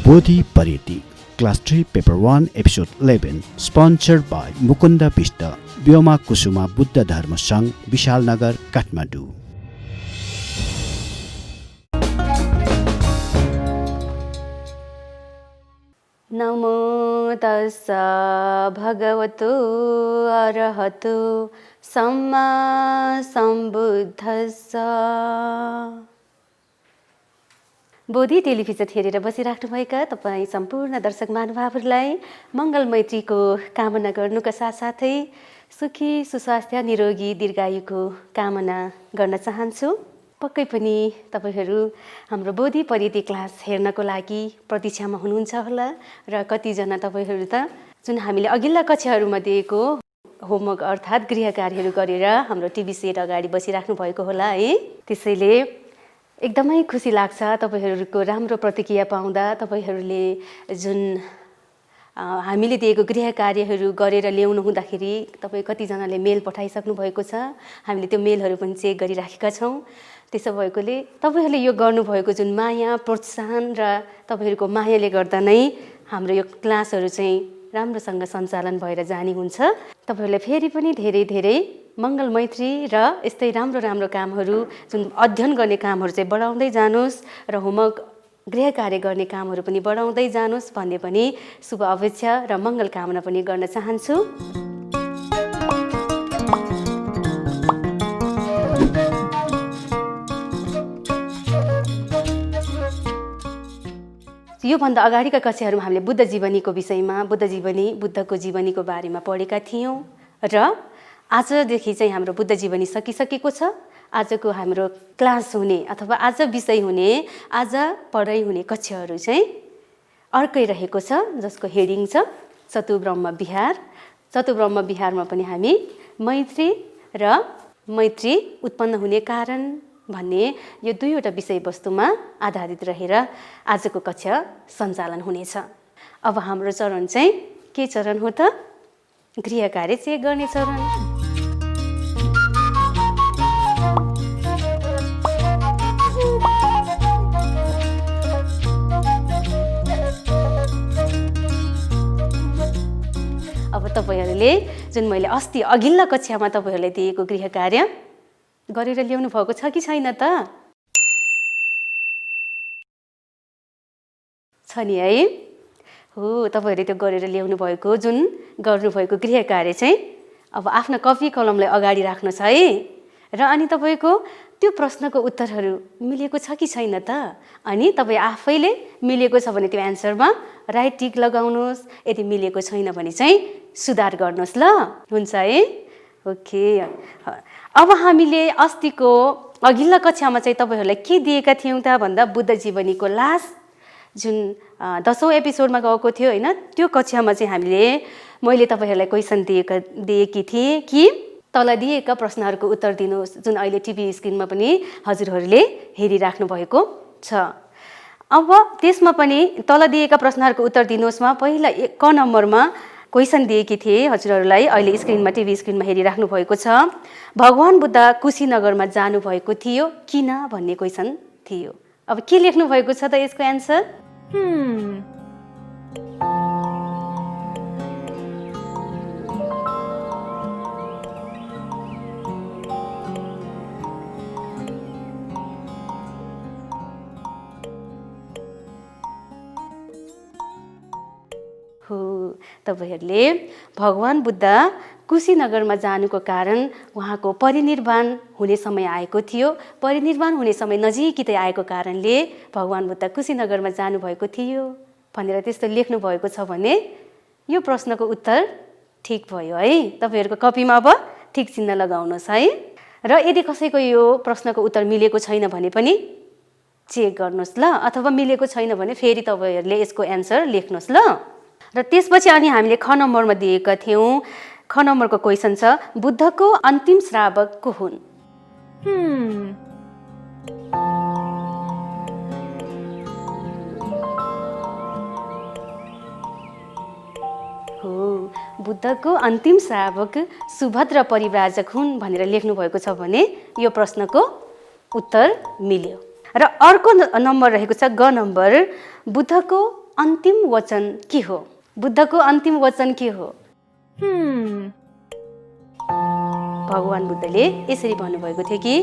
Bodhi Pariti, Class 3, Paper 1, Episode 11, sponsored by Mukunda Pista, Vyoma Kusuma Buddha Dharma Sangh, Vishalnagar, Kathmandu. नमो तस्सा भगवतो अरहतो सम्मा सम्बुद्धस्सा। बोधि television हेरेर बसिराख्नुभएका तपाईँ सम्पूर्ण दर्शक महानुभावहरूलाई मङ्गल मैत्रीको कामना गर्नुका साथसाथै सुखी सुस्वास्थ्य निरोगी दीर्घायुको कामना गर्न चाहन्छु। पक्कै पनि तपाईहरू हाम्रो बोधि परिधि क्लास हेर्नको लागि प्रतीक्षामा हुनुहुन्छ होला र कतिजना तपाईहरू त जुन हामीले अघिल्ला कक्षाहरूमा दिएको होमवर्क अर्थात् गृह कार्यहरू गरेर हाम्रो टिभी सेट अगाडि बसिराख्नु भएको होला है। त्यसैले एकदमै खुसी लाग्छ तपाईहरूको राम्रो प्रतिक्रिया पाउँदा। तपाईहरूले जुन हामीले दिएको गृह कार्यहरू गरेर ल्याउनु हुँदाखेरि तपाईँ कतिजनाले मेल पठाइसक्नु भएको छ। हामीले त्यो मेलहरू पनि चेक गरिराखेका छौँ। त्यसो भएकोले तपाईहरूले यो गर्नुभएको जुन माया प्रोत्साहन र तपाईहरूको मायाले गर्दा नै हाम्रो यो क्लासहरू चाहिँ राम्रोसँग सञ्चालन भएर जाने हुन्छ। तपाईहरूलाई फेरि पनि धेरै धेरै मङ्गल मैत्री र यस्तै राम्रो राम्रो कामहरू जुन अध्ययन गर्ने कामहरू चाहिँ बढाउँदै जानुहोस् र होमवर्क गृह कार्य गर्ने कामहरू पनि बढाउँदै जानुहोस् भन्ने पनि शुभ अपेक्षा र मङ्गल कामना पनि गर्न चाहन्छु। योभन्दा अगाडिका कक्षाहरूमा हामीले बुद्ध जीवनीको विषयमा बुद्धको जीवनीको बारेमा पढेका थियौँ र आजदेखि चाहिँ हाम्रो बुद्ध जीवनी सकिसकेको छ। आजको हाम्रो क्लास हुने अथवा आज विषय हुने आज पढाइ हुने कक्षाहरू चाहिँ अर्कै रहेको छ, जसको हेडिङ छ चतुब्रह्म विहार। चतुब्रह्म विहारमा पनि हामी मैत्री र मैत्री उत्पन्न हुने कारण भन्ने यो दुईवटा विषयवस्तुमा आधारित रहेर आजको कक्षा सञ्चालन हुनेछ। अब हाम्रो चरण चाहिँ के चरण हो त? गृह कार्य चेक गर्ने चरण। अब तपाईहरूले जुन मैले अस्ति अघिल्ला कक्षामा तपाईहरूलाई दिएको गृह कार्य गरेर ल्याउनु भएको छ कि छैन त? छ नि है? हो, तपाईहरूले त्यो गरेर ल्याउनु भएको जुन गर्नुभएको गृह कार्य चाहिँ अब आफ्नो कपी कलमलाई अगाडि राख्नुहोस् है। र अनि तपाईँको त्यो प्रश्नको उत्तरहरू मिलेको छ कि छैन त? अनि तपाईँ आफैले मिलेको छ भने त्यो एन्सरमा राइट टिक लगाउनुहोस्, यदि मिलेको छैन भने चाहिँ सुधार गर्नुहोस् ल। हुन्छ है? ओके। अब हामीले अस्तिको अघिल्ला कक्षामा चाहिँ तपाईँहरूलाई के दिएका थियौँ त भन्दा बुद्ध जीवनीको लास्ट जुन 10औं एपिसोडमा गएको थियो होइन, त्यो कक्षामा चाहिँ मैले तपाईँहरूलाई क्वेसन दिएकी थिएँ कि तल दिएका प्रश्नहरूको उत्तर दिनुहोस्, जुन अहिले टिभी स्क्रिनमा पनि हजुरहरूले हेरिराख्नु भएको छ। अब त्यसमा पनि तल दिएका प्रश्नहरूको उत्तर दिनुहोस्मा पहिला क नम्बरमा क्वेसन दिएकी थिए हजुरहरूलाई, अहिले स्क्रिनमा टिभी स्क्रिनमा हेरिराख्नु भएको छ। भगवान बुद्ध कुशीनगरमा जानुभएको थियो किन भन्ने क्वेसन थियो। अब के लेख्नु भएको छ त यसको एन्सर? हो, तपाईहरूले भगवान बुद्ध कुशीनगरमा जानुको कारण उहाँको परिनिर्वाण हुने समय आएको थियो। परिनिर्वाण हुने समय नजिकै आएको कारणले भगवान बुद्ध कुशीनगरमा जानुभएको थियो भनेर त्यस्तो लेख्नु भएको छ भने यो प्रश्नको उत्तर ठिक भयो है। तपाईहरूको कपीमा अब ठिक चिन्ह लगाउनुहोस् है। र यदि कसैको यो प्रश्नको उत्तर मिलेको छैन भने पनि चेक गर्नुहोस् ल, अथवा मिलेको छैन भने फेरि तपाईहरूले यसको एन्सर लेख्नुहोस् ल। र त्यसपछि अनि हामीले ख नम्बरमा दिएका थियौँ। ख नम्बरको क्वेसन छ बुद्धको अन्तिम श्रावक को हुन्? हो, बुद्धको अन्तिम श्रावक सुभद्र परिव्राजक हुन् भनेर लेख्नु भएको छ भने यो प्रश्नको उत्तर मिल्यो। र अर्को नम्बर रहेको छ ग नम्बर, बुद्धको अन्तिम वचन के हो? बुद्धको अन्तिम वचन के हो? भगवान बुद्धले यसरी भन्नुभएको थियो कि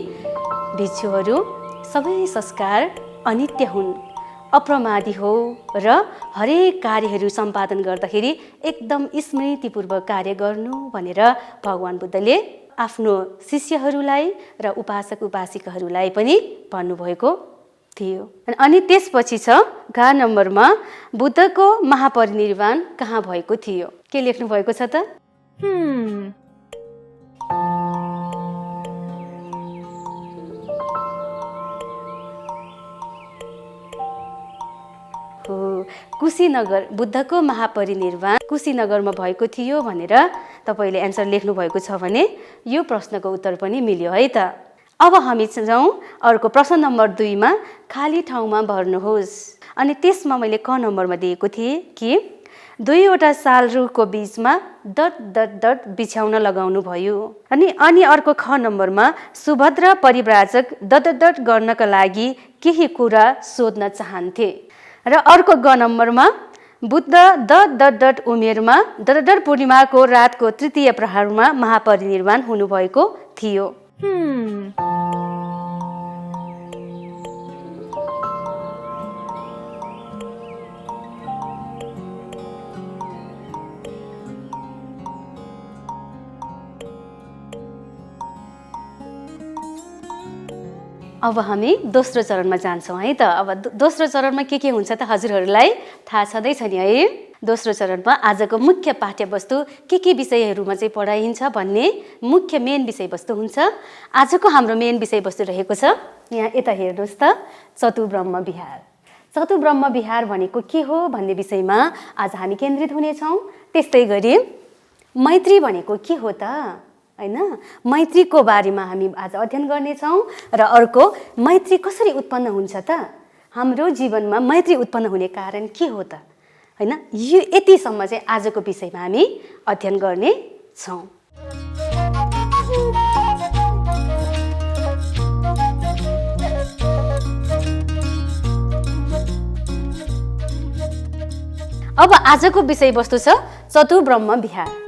भिक्षुहरू सबै संस्कार अनित्य हुन्, अप्रमादी हो र हरेक कार्यहरू सम्पादन गर्दाखेरि एकदम स्मृतिपूर्वक कार्य गर्नु भनेर भगवान बुद्धले आफ्नो शिष्यहरूलाई र उपासक उपासिकाहरूलाई पनि भन्नुभएको थियो। अनि त्यसपछि छ घ नम्बरमा बुद्धको महापरिनिर्वाण कहाँ भएको थियो? के लेख्नु भएको छ त? कुशीनगर, बुद्धको महापरिनिर्वाण कुशीनगरमा भएको थियो भनेर तपाईँले एन्सर लेख्नु भएको छ भने यो प्रश्नको उत्तर पनि मिल्यो है त। अब हामी जाउँ अर्को प्रश्न नम्बर 2 मा खाली ठाउँमा भर्नुहोस्। अनि त्यसमा मैले क नम्बरमा दिएको थिएँ कि 2वटा साल रुखको बीचमा ... बिछ्याउन लगाउनु भयो। अनि अर्को ख नम्बरमा सुभद्रा परिव्राजक ... गर्नका लागि केही कुरा सोध्न चाहन्थे। र अर्को ग नम्बरमा बुद्ध ... उमेरमा ... पूर्णिमाको रातको तृतीय प्रहरमा महापरिनिर्वाण हुनुभएको थियो। अब हामी दोस्रो चरणमा जान्छौँ है त। अब दोस्रो चरणमा के हुन्छ त हजुरहरूलाई थाहा छँदैछ नि है। दोस्रो चरणमा आजको मुख्य पाठ्यवस्तु के विषयहरूमा चाहिँ पढाइन्छ भन्ने मुख्य मेन विषयवस्तु हुन्छ। आजको हाम्रो मेन विषयवस्तु रहेको छ यहाँ यता हेर्नुहोस् त, चतुब्रह्म विहार। चतुब्रह्म विहार भनेको के हो भन्ने विषयमा आज हामी केन्द्रित हुनेछौँ। त्यस्तै गरी मैत्री भनेको के हो त हैन, मैत्रीको बारेमा हामी आज अध्ययन गर्नेछौँ। र अर्को मैत्री कसरी उत्पन्न हुन्छ त, हाम्रो जीवनमा मैत्री उत्पन्न हुने कारण के हो त हैन, यो यतिसम्म चाहिँ आजको विषयमा हामी अध्ययन गर्ने छौँ। अब आजको विषयवस्तु छ चतुब्रह्म विहार।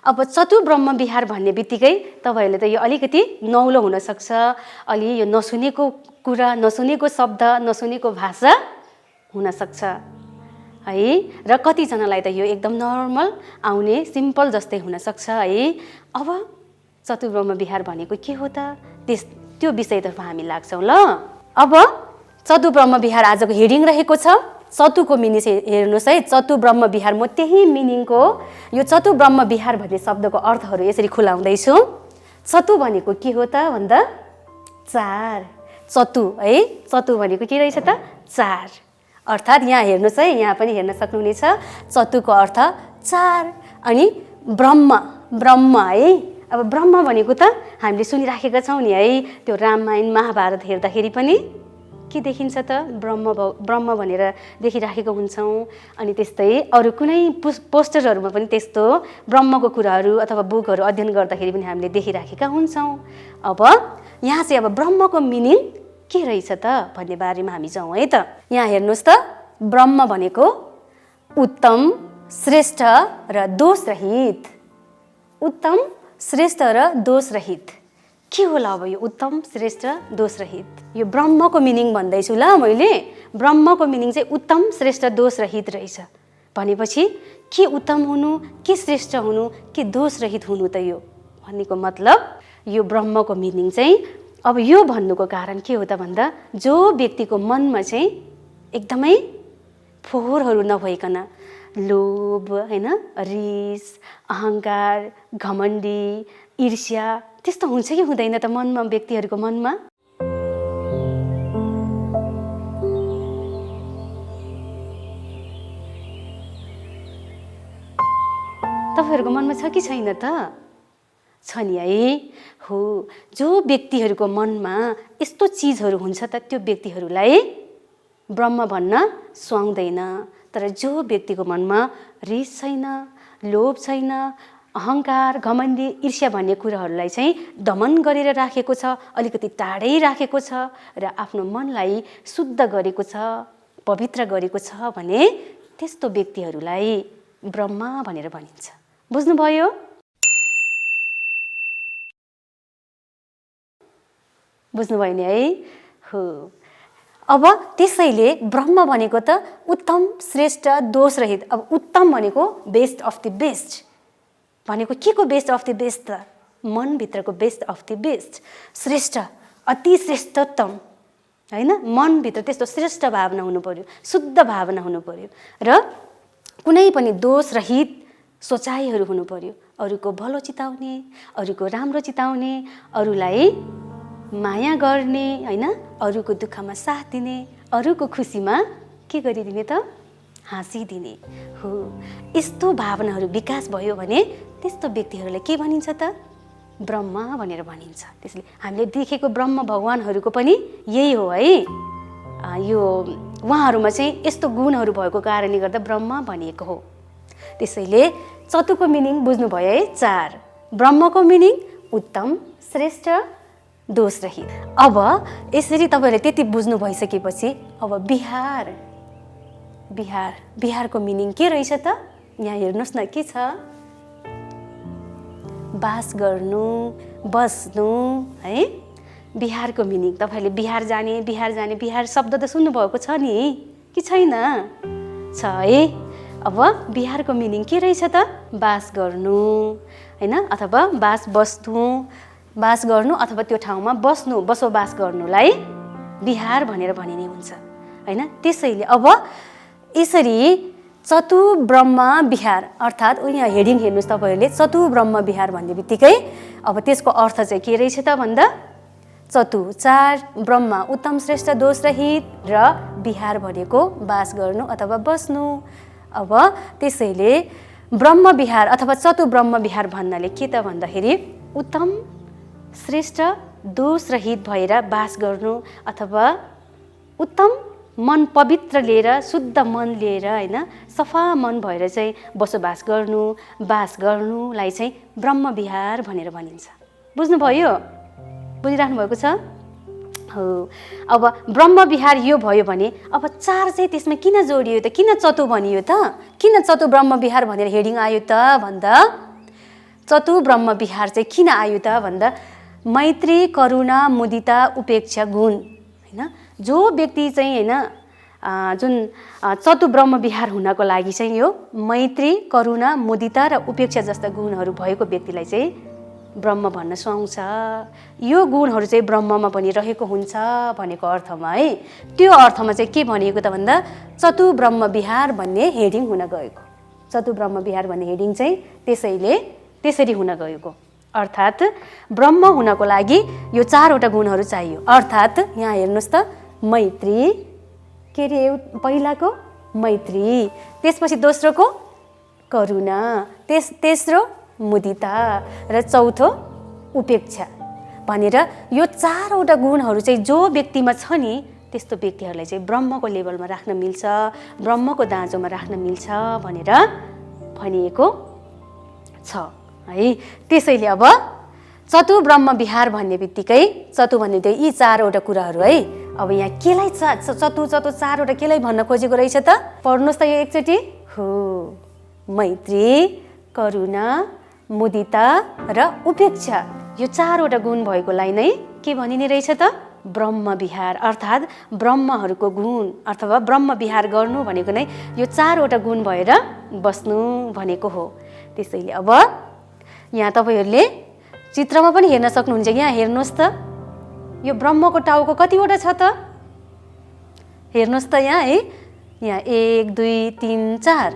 अब चतुब्रह्म विहार भन्ने बित्तिकै तपाईँहरूले त यो अलिकति नौलो हुनसक्छ, अलि यो नसुनेको कुरा, नसुनेको शब्द, नसुनेको भाषा हुनसक्छ है। र कतिजनालाई त यो एकदम नर्मल आउने सिम्पल जस्तै हुनसक्छ है। अब चतुब्रह्म विहार भनेको के हो त, त्यो विषयतर्फ हामी लाग्छौँ ल। अब चतुब्रह्म विहार आजको हेडिङ रहेको छ। चतुको मिनिङ हेर्नुहोस् है, चतुब्रह्म विहार म त्यही मिनिङको यो चतुब्रह्म विहार भन्ने शब्दको अर्थहरू यसरी खुलाउँदैछु। चतु भनेको के हो त भन्दा चार, चतु है, चतु भनेको के रहेछ त चार। अर्थात् यहाँ हेर्नुहोस् है, यहाँ पनि हेर्न सक्नुहुनेछ चतुको अर्थ चार। अनि ब्रह्म, ब्रह्म है, अब ब्रह्म भनेको त हामीले सुनिराखेका छौँ नि है, त्यो रामायण महाभारत हेर्दाखेरि पनि के देखिन्छ त ब्रह्म भनेर देखिराखेको हुन्छौँ। अनि त्यस्तै अरू कुनै पोस्टरहरूमा पनि त्यस्तो ब्रह्मको कुराहरू अथवा बुकहरू अध्ययन गर्दाखेरि पनि हामीले देखिराखेका हुन्छौँ। अब यहाँ चाहिँ अब ब्रह्मको मिनिङ के रहेछ त भन्ने बारेमा हामी जाउँ है त। यहाँ हेर्नुहोस् त, ब्रह्म भनेको उत्तम, श्रेष्ठ र दोषरहित। उत्तम, श्रेष्ठ र दोषरहित के होला? अब यो उत्तम, श्रेष्ठ, दोषरहित यो ब्रह्मको मिनिङ भन्दैछु ल मैले। ब्रह्मको मिनिङ चाहिँ उत्तम, श्रेष्ठ, दोषरहित रहेछ भनेपछि के उत्तम हुनु, के श्रेष्ठ हुनु, के दोषरहित हुनु त यो भन्नेको मतलब यो ब्रह्मको मिनिङ चाहिँ। अब यो भन्नुको कारण के हो त भन्दा जो व्यक्तिको मनमा चाहिँ एकदमै फोहोरहरू नभइकन लोभ हैन, रिस, अहङ्कार, घमण्डी, ईर्ष्या त्यस्तो हुन्छ कि हुँदैन त मनमा, व्यक्तिहरूको मनमा? तपाईँहरूको मनमा छ कि छैन त? छ नि है। हो, जो व्यक्तिहरूको मनमा यस्तो चिजहरू हुन्छ त त्यो व्यक्तिहरूलाई ब्रह्म भन्न सुहाउँदैन। तर जो व्यक्तिको मनमा रिस छैन, लोभ छैन, अहङ्कार, घमण्डी, ईर्ष्या भन्ने कुराहरूलाई चाहिँ दमन गरेर राखेको छ, अलिकति टाढै राखेको छ र आफ्नो मनलाई शुद्ध गरेको छ, पवित्र गरेको छ भने त्यस्तो व्यक्तिहरूलाई ब्रह्मा भनेर भनिन्छ। बुझ्नुभयो? बुझ्नुभयो नि है? हो। अब त्यसैले ब्रह्म भनेको त उत्तम, श्रेष्ठ, दोषरहित। अब उत्तम भनेको बेस्ट अफ द बेस्ट भनेको के को बेस्ट अफ द बेस्ट त? मनभित्रको बेस्ट अफ द बेस्ट। श्रेष्ठ, अति श्रेष्ठतम, होइन? मनभित्र त्यस्तो श्रेष्ठ भावना हुनु पर्यो, शुद्ध भावना हुनु पर्यो र कुनै पनि दोषरहित सोचाइहरू हुनु पर्यो। अरूको भलो चिताउने, अरूको राम्रो चिताउने, अरूलाई माया गर्ने, होइन? अरूको दुःखमा साथ दिने, अरूको खुसीमा के गरिदिने त? हाँसिदिने हो। यस्तो भावनाहरू विकास भयो भने त्यस्तो व्यक्तिहरूलाई के भनिन्छ त? ब्रह्मा भनेर भनिन्छ। त्यसले हामीले देखेको ब्रह्म भगवानहरूको पनि यही हो है। यो उहाँहरूमा चाहिँ यस्तो गुणहरू भएको कारणले गर्दा ब्रह्मा भनिएको हो। त्यसैले चतुको मिनिङ बुझ्नुभयो है? 4। ब्रह्मको मिनिङ उत्तम, श्रेष्ठ, दोषरहित। अब यसरी तपाईँहरूले त्यति बुझ्नु भइसकेपछि अब बिहारको मिनिङ के रहेछ त? यहाँ हेर्नुहोस् न, के छ? बास गर्नु, बस्नु, है? बिहारको मिनिङ तपाईँहरूले बिहार जाने बिहार शब्द त सुन्नुभएको छ नि कि छैन? छ है। अब बिहारको मिनिङ के रहेछ त? बास गर्नु, होइन? अथवा बास गर्नु अथवा त्यो ठाउँमा बसोबास गर्नुलाई बिहार भनेर भनिने हुन्छ, होइन? त्यसैले अब यसरी चतु ब्रह्म विहार अर्थात् यहाँ हेडिङ हेर्नुहोस् तपाईँहरूले, चतु ब्रह्म विहार भन्ने बित्तिकै अब त्यसको अर्थ चाहिँ के रहेछ त भन्दा चतु 4, ब्रह्म उत्तम, श्रेष्ठ, दोषरहित र विहार भनेको बास गर्नु अथवा बस्नु। अब त्यसैले ब्रह्म विहार अथवा चतु ब्रह्म विहार भन्नाले के त भन्दाखेरि उत्तम, श्रेष्ठ, दोषरहित भएर बास गर्नु अथवा उत्तम मन पवित्र लिएर, शुद्ध मन लिएर, होइन? सफा मन भएर चाहिँ बसोबास गर्नु, बास गर्नुलाई चाहिँ ब्रह्म विहार भनेर भनिन्छ। बुझ्नुभयो? बुझिराख्नु भएको छ? हो। अब ब्रह्म विहार यो भयो भने अब 4 चाहिँ त्यसमा किन जोडियो त? किन चतु भनियो त? किन चतु ब्रह्म विहार भनेर हेडिङ आयो त भन्दा चतु ब्रह्म विहार चाहिँ किन आयो त भन्दा मैत्री, करुणा, मुदिता, उपेक्षा गुण, होइन? जो व्यक्ति चाहिँ, होइन, जुन चतु ब्रह्म विहार हुनको लागि चाहिँ यो मैत्री, करुणा, मुदिता र उपेक्षा जस्ता गुणहरू भएको व्यक्तिलाई चाहिँ ब्रह्म भन्न सुहाउँछ। यो गुणहरू चाहिँ ब्रह्ममा पनि रहेको हुन्छ भनेको अर्थमा है। त्यो अर्थमा चाहिँ के भनिएको त भन्दा चतु ब्रह्म विहार भन्ने हेडिङ हुन गएको। चतु ब्रह्म विहार भन्ने हेडिङ चाहिँ त्यसरी हुन गएको। अर्थात् ब्रह्म हुनको लागि यो 4वटा गुणहरू चाहियो। अर्थात् यहाँ हेर्नुहोस् त, मैत्री, के अरे पहिलाको मैत्री, त्यसपछि दोस्रोको करुणा, तेस्रो मुदिता र चौथो उपेक्षा भनेर यो 4वटा गुणहरू चाहिँ जो व्यक्तिमा छ नि त्यस्तो व्यक्तिहरूलाई चाहिँ ब्रह्मको लेभलमा राख्न मिल्छ, ब्रह्मको दाँजोमा राख्न मिल्छ भनेर भनिएको छ है। त्यसैले अब चतु ब्रह्म विहार भन्ने बित्तिकै चतु भन्ने त्यो यी 4वटा कुराहरू है। अब यहाँ केलाई चतु 4वटा केलाई भन्न खोजेको रहेछ त? पढ्नुहोस् त यो एकचोटि। हो, मैत्री, करुणा, मुदिता र उपेक्षा, यो 4वटा गुण भएकोलाई नै के भनिने रहेछ त? ब्रह्म विहार अर्थात् ब्रह्महरूको गुण अथवा ब्रह्म विहार गर्नु भनेको नै यो 4वटा गुण भएर बस्नु भनेको हो। त्यसैले अब यहाँ तपाईँहरूले चित्रमा पनि हेर्न सक्नुहुन्छ। यहाँ हेर्नुहोस् त, यो ब्रह्मको टाउको कतिवटा छ त? हेर्नुहोस् त यहाँ है, यहाँ 1 2 3 4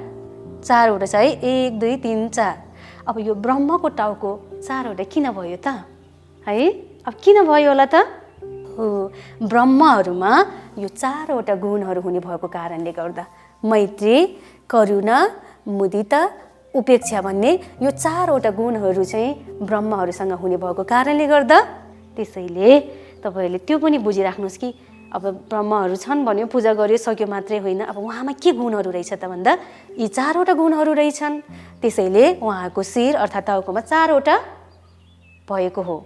4वटा छ है। 1 2 3 4। अब यो ब्रह्मको टाउको 4वटा किन भयो त है? अब किन भयो होला त? हो, ब्रह्महरूमा यो 4वटा गुणहरू हुने भएको कारणले गर्दा मैत्री, करुणा, मुदिता, उपेक्षा भन्ने यो 4वटा गुणहरू चाहिँ ब्रह्महरूसँग हुने भएको कारणले गर्दा त्यसैले तपाईँहरूले त्यो पनि बुझिराख्नुहोस् कि अब ब्रह्महरू छन् भन्यो, पूजा गर्यो, सक्यो मात्रै होइन। अब उहाँमा के गुणहरू रहेछ त भन्दा यी 4वटा गुणहरू रहेछन्। त्यसैले उहाँको शिर अर्थात् टाउकोमा 4वटा भएको हो।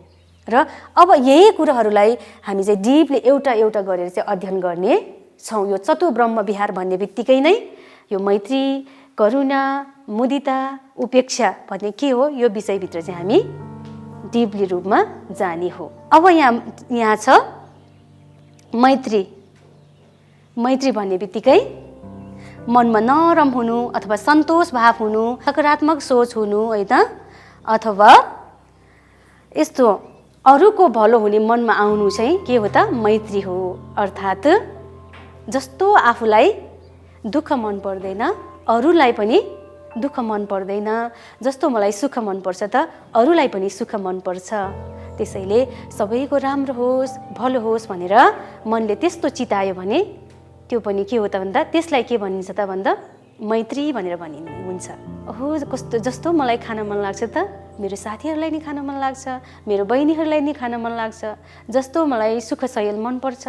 र अब यही कुराहरूलाई हामी चाहिँ डिपले एउटा एउटा गरेर चाहिँ अध्ययन गर्ने छौँ। यो चतुर ब्रह्म विहार भन्ने बित्तिकै नै यो मैत्री, करुणा, मुदिता, उपेक्षा भन्ने के हो, यो विषयभित्र चाहिँ हामी डिपली रूपमा जाने हो। अब यहाँ छ मैत्री। मैत्री भन्ने बित्तिकै मनमा नरम हुनु अथवा सन्तोष भाव हुनु, सकारात्मक सोच हुनु होइन, अथवा यस्तो अरूको भलो हुने मनमा आउनु चाहिँ के हो त, मैत्री हो। अर्थात् जस्तो आफूलाई दुःख मन पर्दैन अरूलाई पनि दुःख मन पर्दैन, जस्तो मलाई सुख मनपर्छ त अरूलाई पनि सुख मनपर्छ। त्यसैले सबैको राम्रो होस्, भलो होस् भनेर मनले त्यस्तो चितायो भने त्यो पनि के हो त भन्दा त्यसलाई के भनिन्छ त भन्दा मैत्री भनेर भनिन्छ। ओहो कस्तो जस्तो मलाई खान मन लाग्छ त मेरो साथीहरूलाई नि खान मन लाग्छ, मेरो बहिनीहरूलाई नि खान मन लाग्छ, जस्तो मलाई सुख सयल मनपर्छ,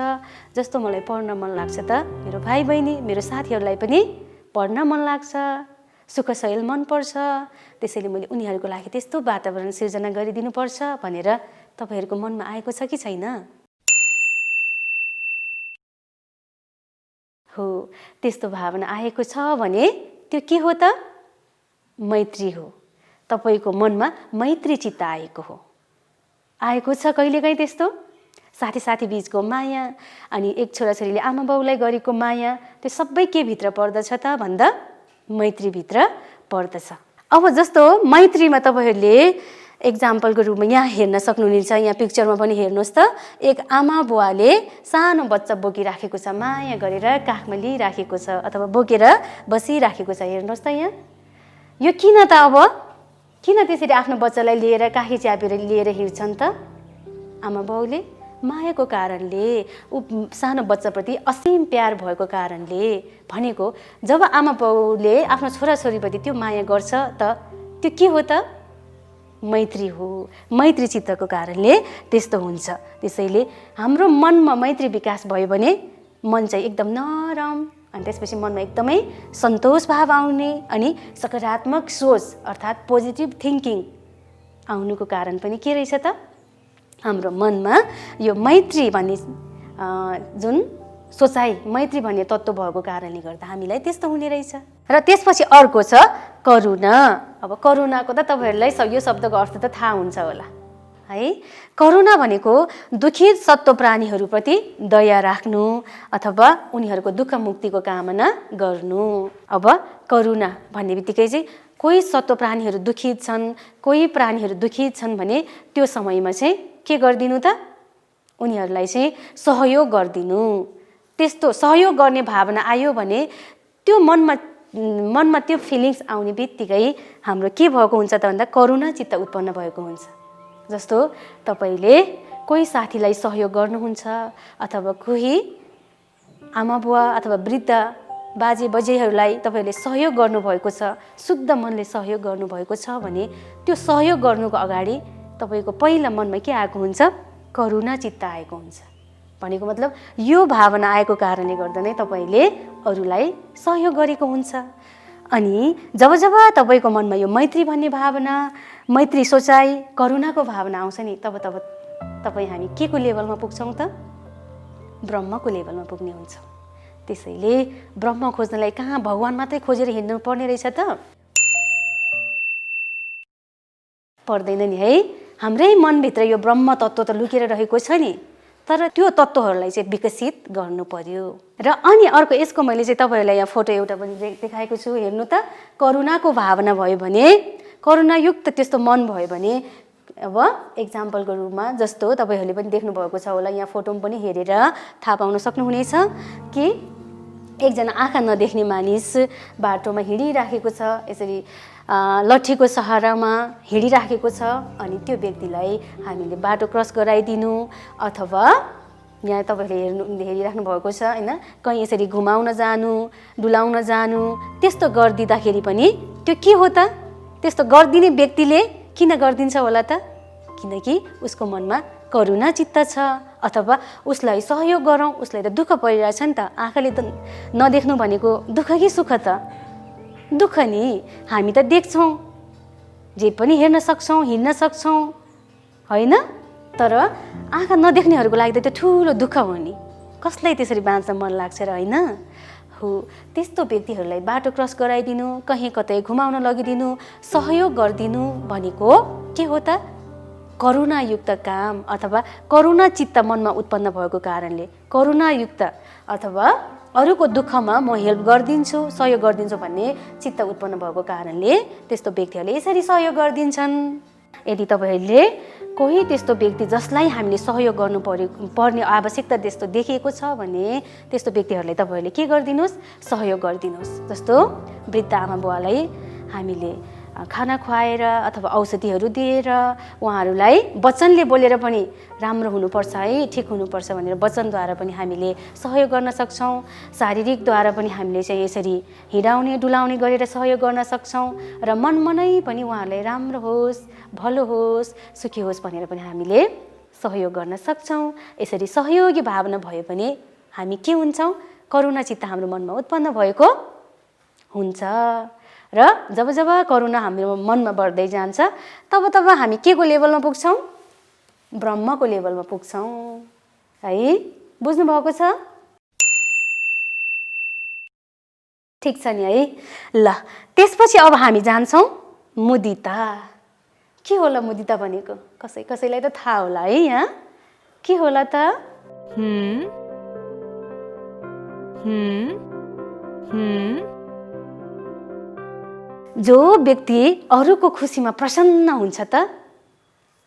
जस्तो मलाई पढ्न मन लाग्छ त मेरो भाइ बहिनी मेरो साथीहरूलाई पनि पढ्न मन लाग्छ, सुख सयल मनपर्छ। त्यसैले मैले उनीहरूको लागि त्यस्तो वातावरण सिर्जना गरिदिनुपर्छ भनेर तपाईँहरूको मनमा आएको छ कि छैन? हो, त्यस्तो भावना आएको छ भने त्यो के हो त, मैत्री हो। तपाईँको मनमा मैत्री चित्त आएको हो। आएको छ कहिलेकाहीँ त्यस्तो साथी बीचको माया, अनि एक छोराछोरीले आमा बाउलाई गरेको माया, त्यो सबै के भित्र पर्दछ त भन्दा मैत्रीभित्र पर्दछ। अब जस्तो मैत्रीमा तपाईँहरूले एक्जाम्पलको रूपमा यहाँ हेर्न सक्नुहुनेछ, यहाँ पिक्चरमा पनि हेर्नुहोस् त, एक आमा बुवाले सानो बच्चा बोकिराखेको छ, माया गरेर काखमा लिइराखेको छ अथवा बोकेर बसिराखेको छ। हेर्नुहोस् त यहाँ यो किन त, अब किन त्यसरी आफ्नो बच्चालाई लिएर काखी च्यापेर लिएर हिँड्छन् त? आमा बाउले मायाको कारणले, सानो बच्चाप्रति असीम प्यार भएको कारणले भनेको। जब आमा बाउले आफ्नो छोराछोरीप्रति त्यो माया गर्छ त त्यो के हो त, मैत्री हो। मैत्री चित्तको कारणले त्यस्तो हुन्छ। त्यसैले हाम्रो मनमा मैत्री विकास भयो भने मन चाहिँ एकदम नरम, अनि त्यसपछि मनमा एकदमै सन्तोष भाव आउने अनि सकारात्मक सोच अर्थात् पोजिटिभ थिङ्किङ आउनुको कारण पनि के रहेछ त, हाम्रो मनमा यो मैत्री भन्ने जुन सोचाइ, मैत्री भन्ने तत्त्व भएको कारणले गर्दा हामीलाई त्यस्तो हुने रहेछ। र त्यसपछि अर्को छ करुणा। अब करुणाको त तपाईँहरूलाई यो शब्दको अर्थ त थाहा हुन्छ होला है। करुणा भनेको दुखित सत्व प्राणीहरूप्रति दया राख्नु अथवा उनीहरूको दुःख मुक्तिको कामना गर्नु। अब करुणा भन्ने बित्तिकै चाहिँ कोही सत्व प्राणीहरू दुखित छन्, कोही प्राणीहरू दुखित छन् भने त्यो समयमा चाहिँ के गरिदिनु त, उनीहरूलाई चाहिँ सहयोग गरिदिनु। त्यस्तो सहयोग गर्ने भावना आयो भने त्यो मनमा त्यो फिलिङ्स आउने बित्तिकै हाम्रो के भएको हुन्छ त भन्दा करुणा चित्त उत्पन्न भएको हुन्छ। जस्तो तपाईँले कोही साथीलाई सहयोग गर्नुहुन्छ अथवा कोही आमा बुवा अथवा वृद्ध बाजे बजेहरूलाई तपाईँहरूले सहयोग गर्नुभएको छ, शुद्ध मनले सहयोग गर्नुभएको छ भने त्यो सहयोग गर्नुको अगाडि तपाईँको पहिला मनमा के आएको हुन्छ, करुणा चित्त आएको हुन्छ। भनेको मतलब यो भावना आएको कारणले गर्दा नै तपाईँले अरूलाई सहयोग गरेको हुन्छ। अनि जब जब तपाईँको मनमा यो मैत्री भन्ने भावना, मैत्री सोचाइ, करुणाको भावना आउँछ नि, तब तपाईँ हामी के को लेभलमा पुग्छौँ त, ब्रह्मको लेभलमा पुग्ने हुन्छौँ। त्यसैले ब्रह्म खोज्नलाई कहाँ भगवान मात्रै खोजेर हिँड्नु पर्ने रहेछ त, पर्दैन नि है। हाम्रै मनभित्र यो ब्रह्म तत्त्व त लुकेर रहेको छ नि, तर त्यो तत्त्वहरूलाई चाहिँ विकसित गर्नु पर्यो। र अनि अर्को यसको मैले चाहिँ तपाईँहरूलाई यहाँ फोटो एउटा पनि देखाएको छु, हेर्नु त। करुणाको भावना भयो भने, करुणायुक्त त्यस्तो मन भयो भने, अब एक्जाम्पलको रूपमा जस्तो तपाईँहरूले पनि देख्नुभएको छ होला, यहाँ फोटोमा पनि हेरेर थाहा पाउन सक्नुहुनेछ कि एकजना आँखा नदेख्ने मानिस बाटोमा हिँडिराखेको छ, यसरी लट्ठीको सहारामा हिँडिराखेको छ। अनि त्यो व्यक्तिलाई हामीले बाटो क्रस गराइदिनु अथवा यहाँ तपाईँहरूले हेरिराख्नु भएको छ होइन, कहीँ यसरी घुमाउन जानु, डुलाउन जानु, त्यस्तो गरिदिँदाखेरि पनि त्यो के हो त, त्यस्तो गरिदिने व्यक्तिले किन गरिदिन्छ होला त, किनकि उसको मनमा करुणा चित्त छ अथवा उसलाई सहयोग गरौँ, उसलाई त दुःख परिरहेछ नि त, आँखाले त नदेख्नु भनेको दुःख कि सुख त? दुःख नि, हामी त देख्छौँ, जे पनि हेर्न सक्छौँ, हिँड्न सक्छौँ होइन, तर आँखा नदेख्नेहरूको लागि त त्यो ठुलो दुःख हो नि। कसलाई त्यसरी बाँच्न मन लाग्छ र होइन? हो, त्यस्तो व्यक्तिहरूलाई बाटो क्रस गराइदिनु, कहीँ कतै घुमाउन लगिदिनु, सहयोग गरिदिनु भनेको के हो त? करुणायुक्त काम अथवा करुणा चित्त मनमा उत्पन्न भएको कारणले, करुणायुक्त अथवा अरूको दुःखमा म हेल्प गरिदिन्छु, सहयोग गरिदिन्छु भन्ने चित्त उत्पन्न भएको कारणले त्यस्तो व्यक्तिहरूले यसरी सहयोग गरिदिन्छन्। यदि तपाईँहरूले कोही त्यस्तो व्यक्ति जसलाई हामीले सहयोग पर्ने आवश्यकता त्यस्तो देखिएको छ भने त्यस्तो व्यक्तिहरूलाई तपाईँहरूले के गरिदिनुहोस्? सहयोग गरिदिनुहोस्। जस्तो वृद्ध आमा बुवालाई हामीले खाना खुवाएर अथवा औषधिहरू दिएर उहाँहरूलाई वचनले बोलेर पनि राम्रो हुनुपर्छ है, ठिक हुनुपर्छ भनेर वचनद्वारा पनि हामीले सहयोग गर्न सक्छौँ। शारीरिकद्वारा पनि हामीले चाहिँ यसरी हिँडाउने डुलाउने गरेर सहयोग गर्न सक्छौँ र मनमनै पनि उहाँहरूलाई राम्रो होस्, भलो होस्, सुखी होस् भनेर पनि हामीले सहयोग गर्न सक्छौँ। यसरी सहयोगी भावना भयो भने हामी के हुन्छौँ? करुणा चित्त हाम्रो मनमा उत्पन्न भएको हुन्छ र जब जब करुणा हाम्रो मनमा बढ्दै जान्छ तब तब हामी के को लेभलमा पुग्छौँ? ब्रह्मको लेभलमा पुग्छौँ है। बुझ्नु भएको छ? ठिक छ नि है। ल त्यसपछि अब हामी जान्छौँ मुदिता। के होला मुदिता भनेको? कसैलाई त थाहा होला है यहाँ? के होला त? जो व्यक्ति अरूको खुसीमा प्रसन्न हुन्छ त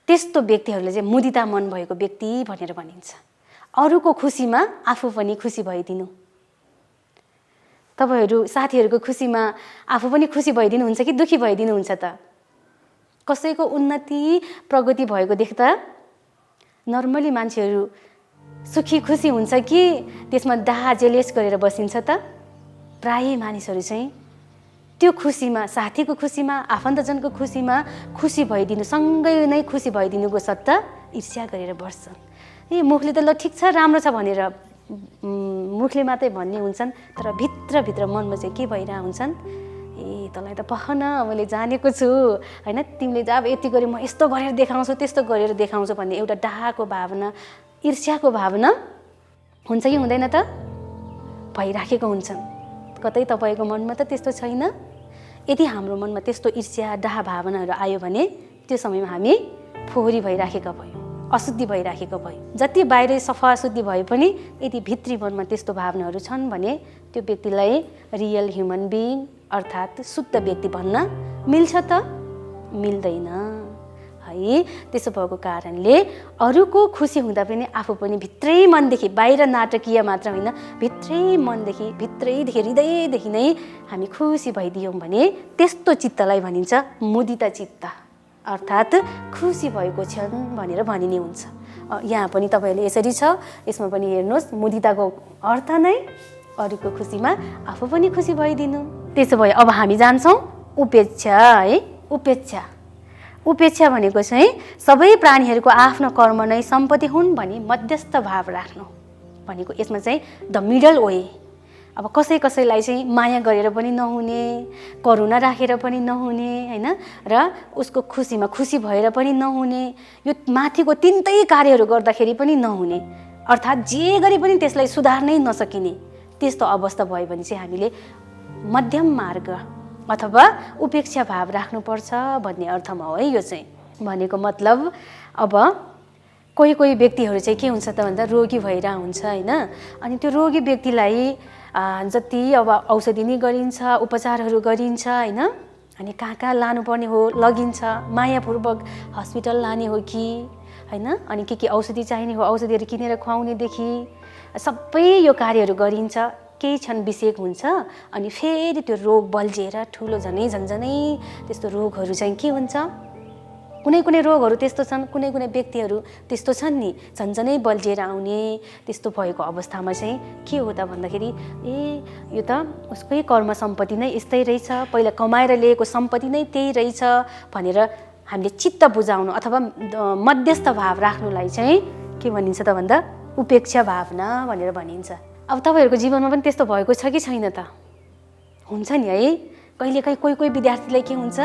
त्यस्तो व्यक्तिहरूले चाहिँ मुदिता मन भएको व्यक्ति भनेर भनिन्छ। अरूको खुसीमा आफू पनि खुसी भइदिनु। तपाईहरू साथीहरूको खुसीमा आफू पनि खुसी भइदिनुहुन्छ कि दुखी भइदिनुहुन्छ त? कसैको उन्नति प्रगति भएको देख्दा नर्मली मान्छेहरू सुखी खुसी हुन्छ कि त्यसमा डाहा जेलेस गरेर बसिन्छ त? प्रायै मानिसहरू चाहिँ त्यो खुसीमा, साथीको खुसीमा, आफन्तजनको खुसीमा खुसी भइदिनु, सँगै नै खुसी भइदिनुको सट्टा ईर्ष्या गरेर बस्छन्। मुखले त ल ठिक छ, राम्रो छ भनेर मुखले मात्रै भन्ने हुन्छन्, तर भित्रभित्र मनमा चाहिँ के भइरहेको हुन्छन्? तँलाई त पखन मैले जानेको छु होइन, तिमीले त अब यति गरी म यस्तो गरेर देखाउँछु, त्यस्तो गरेर देखाउँछु भन्ने एउटा डाहाको भावना, ईर्ष्याको भावना हुन्छ कि हुँदैन त? भइराखेको हुन्छन्। कतै तपाईँको मनमा त त्यस्तो छैन? यदि हाम्रो मनमा त्यस्तो ईर्ष्या डाहा भावनाहरू आयो भने त्यो समयमा हामी फोहोरी भइराखेका भयौँ, अशुद्धि भइराखेको भयो। जति बाहिरै सफा अशुद्धि भए पनि यदि भित्री मनमा त्यस्तो भावनाहरू छन् भने त्यो व्यक्तिलाई रियल ह्युमन बिइङ अर्थात् शुद्ध व्यक्ति भन्न मिल्छ त? मिल्दैन है। त्यसो भएको कारणले अरूको खुसी हुँदा पनि आफू पनि भित्रै मनदेखि, बाहिर नाटकीय मात्र होइन, भित्रै मनदेखि, भित्रैदेखि, हृदयदेखि नै हामी खुसी भइदियौँ भने त्यस्तो चित्तलाई भनिन्छ मुदिता चित्त अर्थात् खुसी भएको क्षण भनेर भनिने हुन्छ। यहाँ पनि तपाईँहरूले यसरी छ, यसमा पनि हेर्नुहोस्, मुदिताको अर्थ नै अरूको खुसीमा आफू पनि खुसी भइदिनु। त्यसो भए अब हामी जान्छौँ उपेक्षा है। उपेक्षा भनेको चाहिँ सबै प्राणीहरूको आफ्नो कर्म नै सम्पत्ति हुन् भनी मध्यस्थ भाव राख्नु भनेको। यसमा चाहिँ द मिडल वे। अब कसैलाई चाहिँ माया गरेर पनि नहुने, करुणा राखेर पनि नहुने होइन, र उसको खुसीमा खुसी भएर पनि नहुने, यो माथिको तिनटै कार्यहरू गर्दाखेरि पनि नहुने, अर्थात् जे गरे पनि त्यसलाई सुधार्नै नसकिने त्यस्तो अवस्था भयो भने चाहिँ हामीले मध्यम मार्ग अथवा उपेक्षा भाव राख्नुपर्छ भन्ने अर्थमा हो है। यो चाहिँ भनेको मतलब अब कोही व्यक्तिहरू चाहिँ के हुन्छ त भन्दा रोगी भइरहेको हुन्छ होइन, अनि त्यो रोगी व्यक्तिलाई जति अब औषधि नै गरिन्छ, उपचारहरू गरिन्छ होइन, अनि कहाँ लानुपर्ने हो लगिन्छ, मायापूर्वक हस्पिटल लाने हो कि होइन, अनि के औषधि चाहिने हो औषधिहरू किनेर खुवाउनेदेखि सबै यो कार्यहरू गरिन्छ। केही क्षण बिसेक हुन्छ अनि फेरि त्यो रोग बल्झिएर ठुलो झनै त्यस्तो रोगहरू चाहिँ के हुन्छ? कुनै रोगहरू त्यस्तो छन्, कुनै व्यक्तिहरू त्यस्तो छन् नि, झन्झनै बल्झिएर आउने। त्यस्तो भएको अवस्थामा चाहिँ के हो त भन्दाखेरि यो त उसकै कर्म सम्पत्ति नै यस्तै रहेछ, पहिला कमाएर ल्याएको सम्पत्ति नै त्यही रहेछ भनेर हामीले चित्त बुझाउनु अथवा मध्यस्थ भाव राख्नुलाई चाहिँ के भनिन्छ त भन्दा उपेक्षा भावना भनेर भनिन्छ। अब तपाईँहरूको जीवनमा पनि त्यस्तो भएको छ कि छैन त? हुन्छ नि है। कहिलेकाहीँ कोही विद्यार्थीलाई के हुन्छ,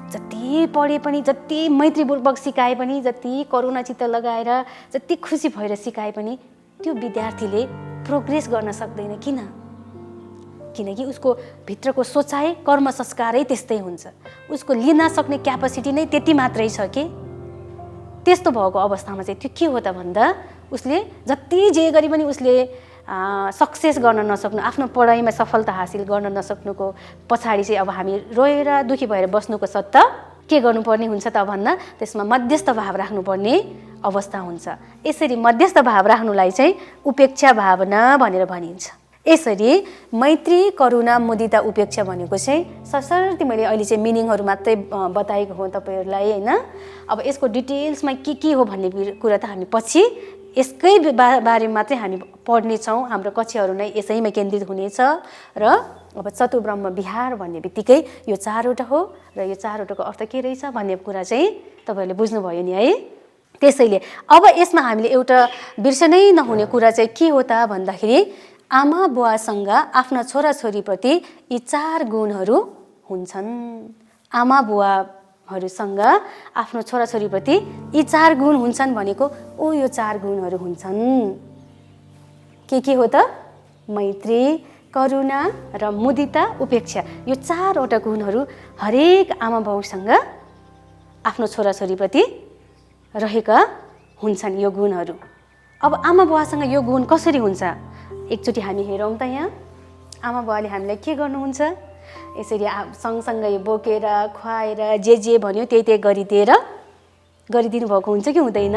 जति पढे पनि, जति मैत्रीपूर्वक सिकाए पनि, जति करुणाचित्त लगाएर, जति खुसी भएर सिकाए पनि त्यो विद्यार्थीले प्रोग्रेस गर्न सक्दैन। किन? किनकि उसको भित्रको सोचाइ, कर्म संस्कारै त्यस्तै हुन्छ। उसको लिन सक्ने क्यापासिटी नै त्यति मात्रै छ कि त्यस्तो भएको अवस्थामा चाहिँ त्यो के हो त भन्दा उसले जति जे गरे पनि उसले सक्सेस गर्न नसक्नु, आफ्नो पढाइमा सफलता हासिल गर्न नसक्नुको पछाडि चाहिँ अब हामी रोएर दुखी भएर बस्नुको सट्टा के गर्नुपर्ने हुन्छ त भन्दा त्यसमा मध्यस्थ भाव राख्नुपर्ने अवस्था हुन्छ। यसरी मध्यस्थ भाव राख्नुलाई चाहिँ उपेक्षा भावना भनेर भनिन्छ। यसरी मैत्री, करुणा, मुदिता, उपेक्षा भनेको चाहिँ सशर्ती मैले अहिले चाहिँ मिनिङहरू मात्रै बताएको हो तपाईँहरूलाई होइन। अब यसको डिटेल्समा के हो भन्ने कुरा त हामी पछि यसकै बारेमा चाहिँ हामी पढ्नेछौँ। हाम्रो कक्षाहरू नै यसैमा केन्द्रित हुनेछ। र अब चतुर्ब्रह्म विहार भन्ने बित्तिकै यो चारवटा हो र यो चारवटाको अर्थ के रहेछ भन्ने कुरा चाहिँ तपाईँहरूले बुझ्नुभयो नि है। त्यसैले अब यसमा हामीले एउटा बिर्सनै नहुने कुरा चाहिँ के हो त भन्दाखेरि आमा बुवासँग आफ्ना छोराछोरीप्रति यी 4 गुणहरू हुन्छन्। आमा बुवाहरूसँग आफ्नो छोराछोरीप्रति यी 4 गुण हुन्छन् भनेको यो 4 गुणहरू हुन्छन्। के हो त? मैत्री, करुणा र मुदिता, उपेक्षा। यो 4वटा गुणहरू हरेक आमा बाउसँग आफ्नो छोराछोरीप्रति रहेका हुन्छन् यो गुणहरू। अब आमा बुवासँग यो गुण कसरी हुन्छ एकचोटि हामी हेरौँ त। यहाँ आमा बुवाले हामीलाई के गर्नुहुन्छ, यसरी सँगसँगै बोकेर खुवाएर जे भन्यो त्यही गरिदिनु भएको हुन्छ कि हुँदैन?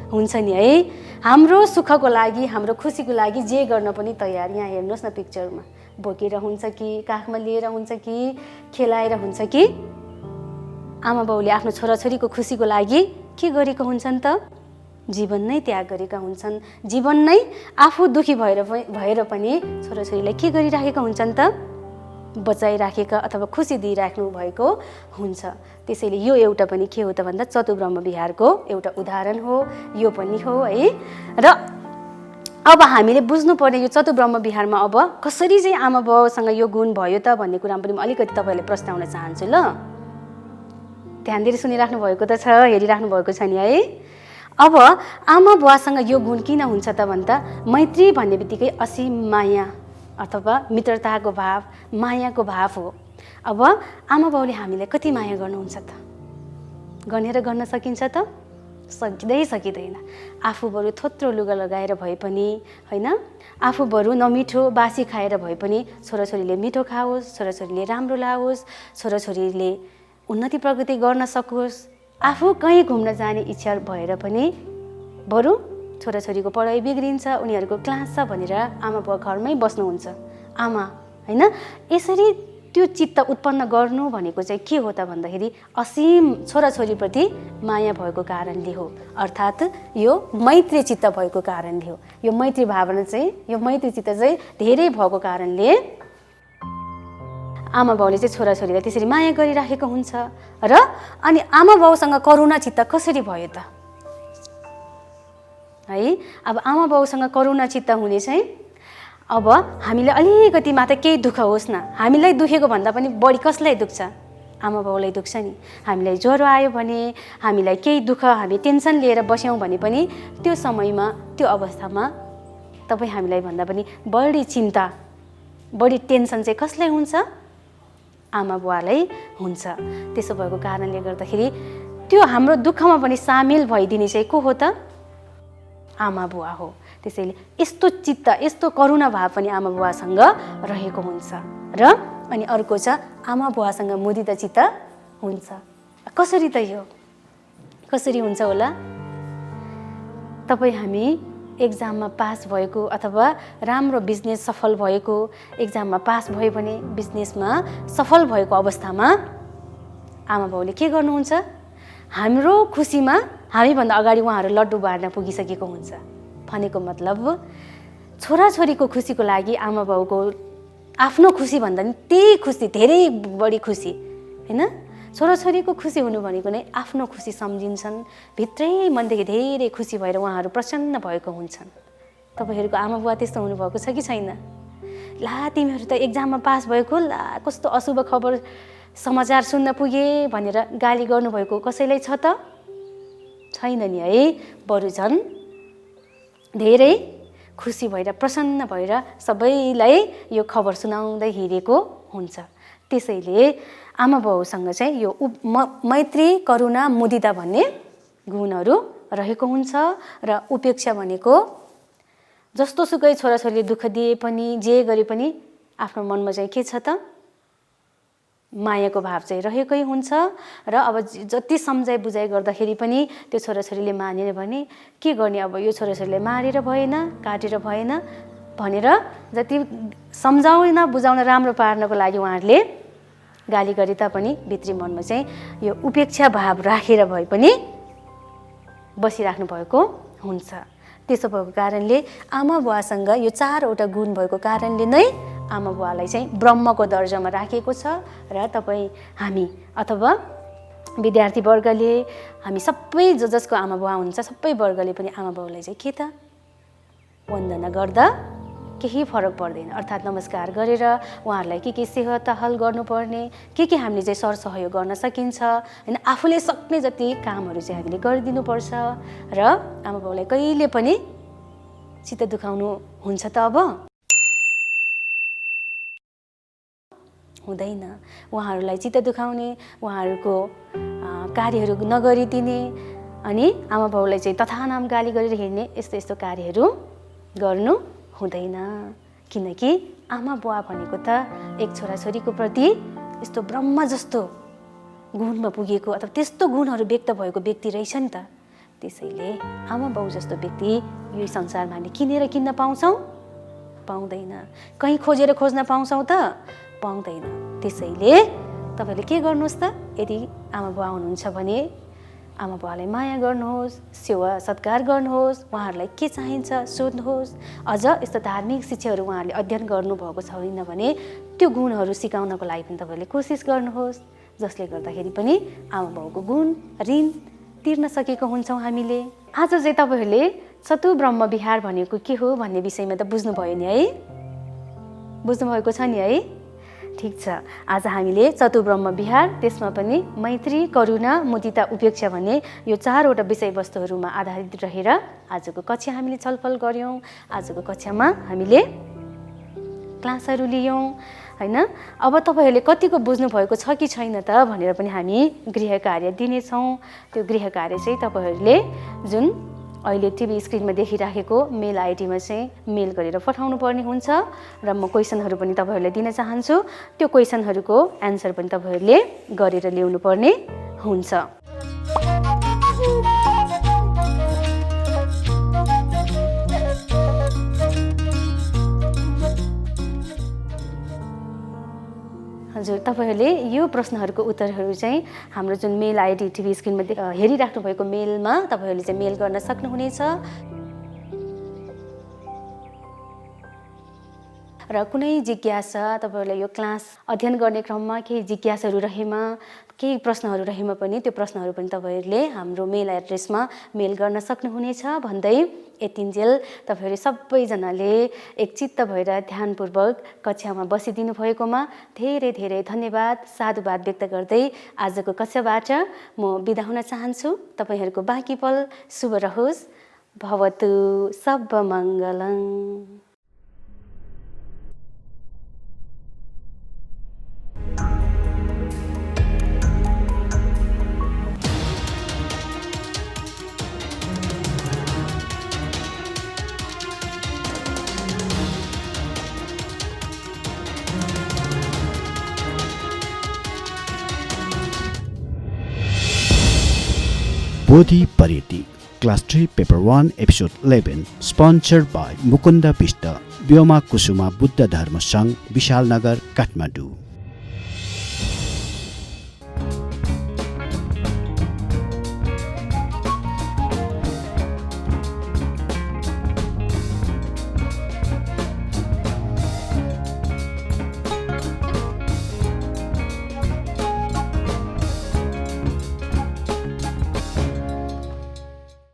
हुन्छ नि है। हाम्रो सुखको लागि, हाम्रो खुसीको लागि जे गर्न पनि तयार। यहाँ हेर्नुहोस् न पिक्चरमा, बोकेर हुन्छ कि काखमा लिएर हुन्छ कि खेलाएर हुन्छ कि आमा बाउले आफ्नो छोराछोरीको खुसीको लागि के गरेको हुन्छन् त? जीवन नै त्याग गरेका हुन्छन्। जीवन नै आफू दुखी भएर पनि छोराछोरीलाई के गरिराखेका हुन्छन् त? बचाइराखेका अथवा खुसी दिइराख्नु भएको हुन्छ। त्यसैले यो एउटा पनि के हो त भन्दा चतुर्ब्रह्म विहारको एउटा उदाहरण हो। यो पनि हो है। र अब हामीले बुझ्नुपर्ने यो चतुर्ब्रह्म विहारमा अब कसरी चाहिँ आमा बाउसँग यो गुण भयो त भन्ने कुरामा पनि अलिकति तपाईँहरूले प्रश्नाउन चाहन्छु ल। ध्यान दिएर सुनिराख्नु भएको त छ, हेरिराख्नु भएको छ नि है। अब आमा बुवासँग यो गुण किन हुन्छ त भन्दा मैत्री भन्ने बित्तिकै असीम माया अथवा मित्रताको भाव, मायाको भाव हो। अब आमा बाउले हामीलाई कति माया गर्नुहुन्छ त? गनेर गर्न सकिन्छ त? सकिँदैन। आफू बरु थोत्रो लुगा लगाएर भए पनि होइन, आफू बरु नमिठो बासी खाएर भए पनि छोराछोरीले मिठो खाओस्, छोराछोरीले राम्रो लाओस्, छोराछोरीले उन्नति प्रगति गर्न सकोस्। आफू कहीँ घुम्न जाने इच्छा भएर पनि बरु छोराछोरीको पढाइ बिग्रिन्छ, उनीहरूको क्लास छ भनेर आमा बुवा घरमै बस्नुहुन्छ आमा होइन। यसरी त्यो चित्त उत्पन्न गर्नु भनेको चाहिँ के हो त भन्दाखेरि असीम छोराछोरीप्रति माया भएको कारणले हो। अर्थात् यो मैत्री चित्त भएको कारणले हो। यो मैत्री भावना चाहिँ, यो मैत्री चित्त चाहिँ धेरै भएको कारणले आमा बाउले चाहिँ छोराछोरीलाई त्यसरी माया गरिराखेको हुन्छ। र अनि आमा बाउसँग करुणा चित्त कसरी भयो त है? अब आमा बाउसँग करुणा चित्त हुने चाहिँ अब हामीले अलिकति मात्र केही दुःख होस् न, हामीलाई दुखेको भन्दा पनि बढी कसलाई दुख्छ? आमा बाउलाई दुख्छ नि। हामीलाई ज्वरो आयो भने, हामीलाई केही दुःख, हामी टेन्सन लिएर बस्यौँ भने पनि त्यो समयमा, त्यो अवस्थामा तपाईँ हामीलाई भन्दा पनि बढी चिन्ता, बढी टेन्सन चाहिँ कसलाई हुन्छ? आमा बुवालाई हुन्छ। त्यसो भएको कारणले गर्दाखेरि त्यो हाम्रो दुःखमा पनि सामेल भइदिने चाहिँ को हो त? आमा बुवा हो। त्यसैले यस्तो चित्त, यस्तो करुणा भाव पनि आमा बुवासँग रहेको हुन्छ। र अनि अर्को छ आमा बुवासँग मुदिता चित्त हुन्छ। कसरी त यो कसरी हुन्छ होला? तपाईँ हामी एक्जाममा पास भएको अथवा राम्रो बिजनेस सफल भएको, एक्जाममा पास भयो भने बिजनेसमा सफल भएको अवस्थामा आमा बाउले के गर्नुहुन्छ? हाम्रो खुसीमा हामीभन्दा अगाडि उहाँहरू लड्डु बाँड्न पुगिसकेको हुन्छ। भनेको मतलब छोराछोरीको खुसीको लागि आमा बाउको आफ्नो खुसी भन्दा नि त्यही खुसी, धेरै बढी खुसी होइन, छोराछोरीको खुसी हुनु भनेको नै आफ्नो खुसी सम्झिन्छन्, भित्रै मनदेखि धेरै खुसी भएर उहाँहरू प्रसन्न भएको हुन्छन्। तपाईँहरूको आमा बुवा त्यस्तो हुनुभएको छ कि छैन? ला तिमीहरू त एक्जाममा पास भएको, ला कस्तो अशुभ खबर समाचार सुन्न पुगे भनेर गाली गर्नुभएको कसैलाई छ त? छैन नि है। बरु झन् धेरै खुसी भएर प्रसन्न भएर सबैलाई यो खबर सुनाउँदै हिँडेको हुन्छ। त्यसैले आमा बाउसँग चाहिँ यो मैत्री, करुणा, मुदिता भन्ने गुणहरू रहेको हुन्छ। र उपेक्षा भनेको जस्तो सुकै छोराछोरीले दुःख दिए पनि, जे गरे पनि आफ्नो मनमा चाहिँ के छ त? मायाको भाव चाहिँ रहेकै हुन्छ। र अब जति सम्झाइ बुझाइ गर्दाखेरि पनि त्यो छोराछोरीले मानेन भने के गर्ने? अब यो छोराछोरीले मारेर भएन, काटेर भएन भनेर जति सम्झाउन बुझाउन राम्रो पार्नको लागि उहाँहरूले गाली गरे तापनि भित्री मनमा चाहिँ यो उपेक्षा भाव राखेर भए पनि बसिराख्नु भएको हुन्छ। त्यसो भएको कारणले आमा बुवासँग यो 4वटा गुण भएको कारणले नै आमा बुवालाई चाहिँ ब्रह्मको दर्जामा राखेको छ। र तपाईँ, हामी अथवा विद्यार्थी वर्गले, हामी सबै जसको आमा बुवा हुन्छ सबै वर्गले पनि आमा बाउलाई चाहिँ के त वन्दना गर्दा केही फरक पर्दैन। अर्थात् नमस्कार गरेर उहाँहरूलाई के सेवा टहल गर्नुपर्ने, के हामीले चाहिँ सरसहयोग गर्न सकिन्छ होइन, आफूले सक्ने जति कामहरू चाहिँ हामीले गरिदिनुपर्छ। र आमा बाउलाई कहिले पनि चित्त दुखाउनु हुन्छ त? अब हुँदैन। उहाँहरूलाई चित्त दुखाउने, उहाँहरूको कार्यहरू नगरिदिने अनि आमा बाउलाई चाहिँ तथानाम गाली गरेर हिँड्ने यस्तो यस्तो कार्यहरू गर्नु हुँदैन। किनकि आमा बुवा भनेको त एक छोराछोरीको प्रति यस्तो ब्रह्म जस्तो गुणमा पुगेको अथवा त्यस्तो गुणहरू व्यक्त भएको व्यक्ति रहेछ नि त। त्यसैले आमा बाउ जस्तो व्यक्ति यो संसारमा हामीले किन्न पाउँछौँ? पाउँदैन। कहीँ खोज्न पाउँछौँ त? पाउँदैन। त्यसैले तपाईँले के गर्नुहोस् त? यदि आमा बुवा हुनुहुन्छ भने आमा बुवालाई माया गर्नुहोस्, सेवा सत्कार गर्नुहोस्, उहाँहरूलाई के चाहिन्छ सोध्नुहोस्। अझ यस्तो धार्मिक शिक्षाहरू उहाँहरूले अध्ययन गर्नुभएको छैन भने त्यो गुणहरू सिकाउनको लागि पनि तपाईँले कोसिस गर्नुहोस्, जसले गर्दाखेरि पनि आमा बाउको गुण ऋण तिर्न सकेको हुन्छौँ हामीले। आज चाहिँ तपाईँहरूले चतुर्ब्रह्म विहार भनेको के हो भन्ने विषयमा त बुझ्नुभयो नि है? बुझ्नुभएको छ नि है? ठिक छ। आज हामीले चतुर्ब्रह्म विहार, त्यसमा पनि मैत्री, करुणा, मुदिता, उपेक्षा भन्ने यो 4वटा विषयवस्तुहरूमा आधारित रहेर आजको कक्षा हामीले छलफल गऱ्यौँ। आजको कक्षामा हामीले क्लासहरू लियौँ होइन। अब तपाईँहरूले कतिको बुझ्नुभएको छ कि छैन त भनेर पनि हामी गृह कार्य दिनेछौँ। त्यो गृह कार्य चाहिँ तपाईँहरूले जुन अहिले टिभी स्क्रिनमा देखिराखेको मेल आइडीमा चाहिँ मेल गरेर पठाउनु पर्ने हुन्छ। र म क्वेसनहरू पनि तपाईँहरूलाई दिन चाहन्छु। त्यो क्वेसनहरूको एन्सर पनि तपाईँहरूले गरेर ल्याउनु पर्ने हुन्छ। हजुर, तपाईँहरूले यो प्रश्नहरूको उत्तरहरू चाहिँ हाम्रो जुन मेल आइडी टिभी स्क्रिनमा हेरिराख्नु भएको मेलमा तपाईँहरूले चाहिँ मेल गर्न सक्नुहुनेछ। र कुनै जिज्ञासा तपाईँहरूलाई यो क्लास अध्ययन गर्ने क्रममा केही जिज्ञासाहरू रहेमा, केही प्रश्नहरू रहेमा पनि त्यो प्रश्नहरू पनि तपाईँहरूले हाम्रो मेल एड्रेसमा मेल गर्न सक्नुहुनेछ भन्दै यतिन्जेल तपाईँहरू सबैजनाले एकचित्त भएर ध्यानपूर्वक कक्षामा बसिदिनु भएकोमा धेरै धेरै धन्यवाद, साधुवाद व्यक्त गर्दै आजको कक्षाबाट म बिदा हुन चाहन्छु। तपाईँहरूको बाँकी पल शुभ रहोस्। भवतु सर्वमङ्गलं। Bodhi Pariti, Class 3, Paper 1, Episode 11, sponsored by Mukunda Pista, Vyoma Kusuma Buddha Dharma Sangh, Vishalnagar, Kathmandu.